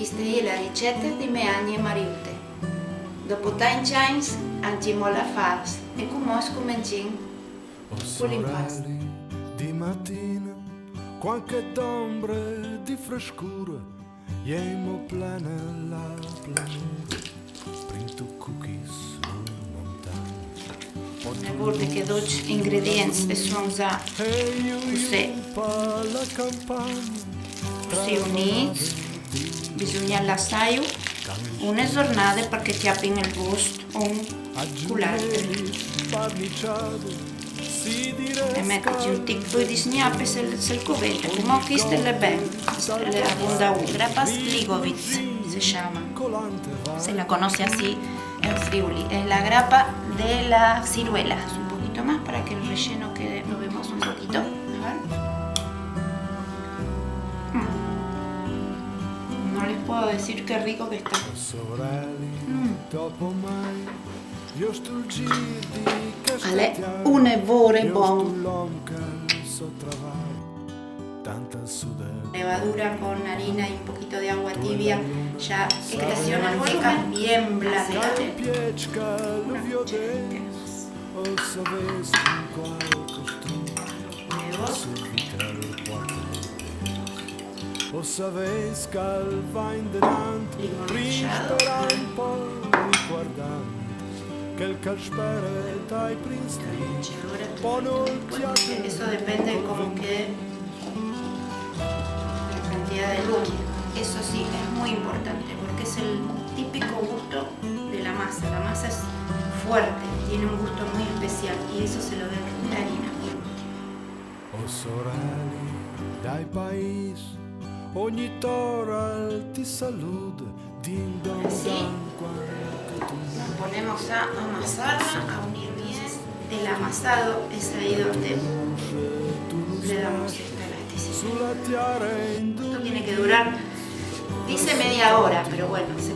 questa è la ricetta di Meani e Mariute. Dopo tanti anni, andiamo alla fars e come scominciamo con l'impasto. Di mattina, qualche d'ombre di frescura, jemo plena la planura, printo cookies sul montagna. Ne vuole che 12 ingredienti e sono usati così uniti. Bisogna lasciare una giornata perché ti abbia il gusto o un culante. E metterci un tic di snappe se il covete, come questo è bene, le abbonda un grapas ligovitz se llama, se la conoce así en Friuli, es la grapa de la ciruela, un poquito más para que el relleno quede, lo vemos un poquito, a ver. No les puedo decir qué rico que está. Ale, un evore buono. Levadura con harina y un poquito de agua tibia, ya creación manteca bien blandamente. O sabes che al va in denante, rispera un po' riguardante, che il calspere dai principi, pono il piatto. Eso depende de cómo quede la cantidad de líquido. Eso sí, es muy importante porque es el típico gusto de la masa. La masa es fuerte, tiene un gusto muy especial y eso se lo ve en la harina. O sorelle dai paesi, ogni toral ti saluda, din don Así nos ponemos a amasarla, a unir bien. El amasado es ahí donde le damos esta elasticidad. Esto tiene que durar, dice media hora, pero bueno, se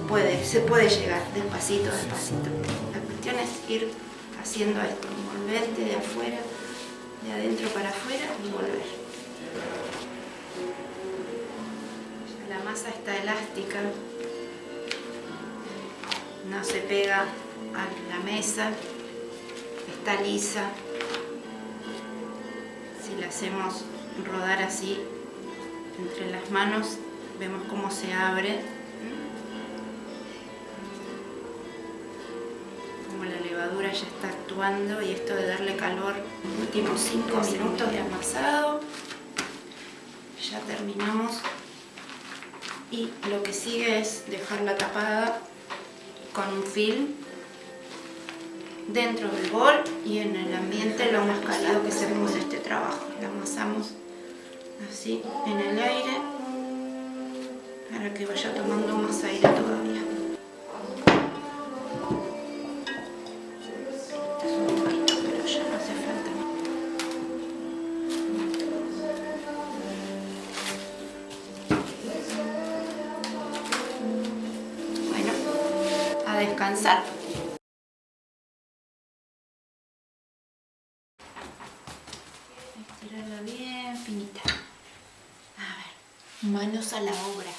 puede llegar despacito, despacito. La cuestión es ir haciendo esto, envolverte de afuera, de adentro para afuera y volver. La masa está elástica, no se pega a la mesa, está lisa. Si la hacemos rodar así entre las manos, vemos cómo se abre, como la levadura ya está actuando y esto de darle calor. Últimos 5 minutos de amasado, ya terminamos. Y lo que sigue es dejarla tapada con un film dentro del bol y en el ambiente lo más cálido que hacemos este trabajo. La amasamos así en el aire para que vaya tomando más aire todavía. Este es un poquito, pero ya no hace falta. A descansar. Estirarla bien finita. A ver, manos a la obra.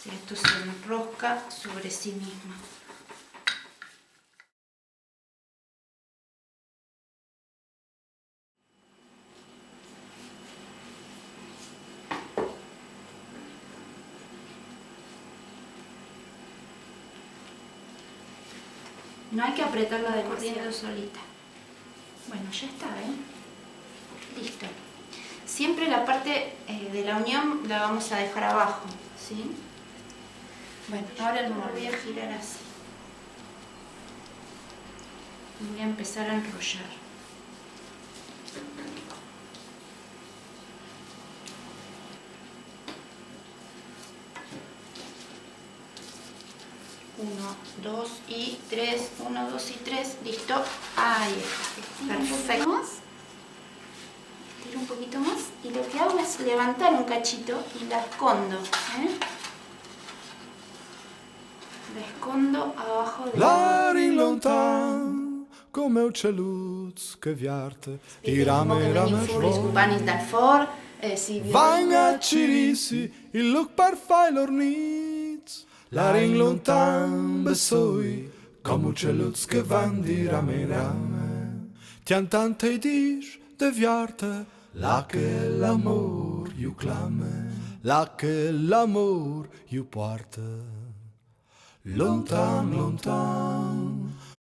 Si esto se enrosca sobre sí mismo. No hay que apretarla de corriendo solita. Bueno, ya está, Listo. Siempre la parte de la unión la vamos a dejar abajo, ¿sí? Bueno, ahora lo voy a girar así. Voy a empezar a enrollar. Uno, dos y tres, 1, 2 y 3, listo. Ahí está, perfecto. Estiro un poquito más y lo que hago es levantar un cachito y la escondo. La escondo abajo de L'ari lontan, come uccelluzzi che viarte, Di di rame che in veni rame fuori svol. sbani dal for, si Van a cirissi, il look per fai l'orniz, la ring lontan besoi, come uccelluzzi che van di rame in rame. Tian tante dish de viarte, la che l'amor iu clame, la che l'amor iu porta, lontan, lontan.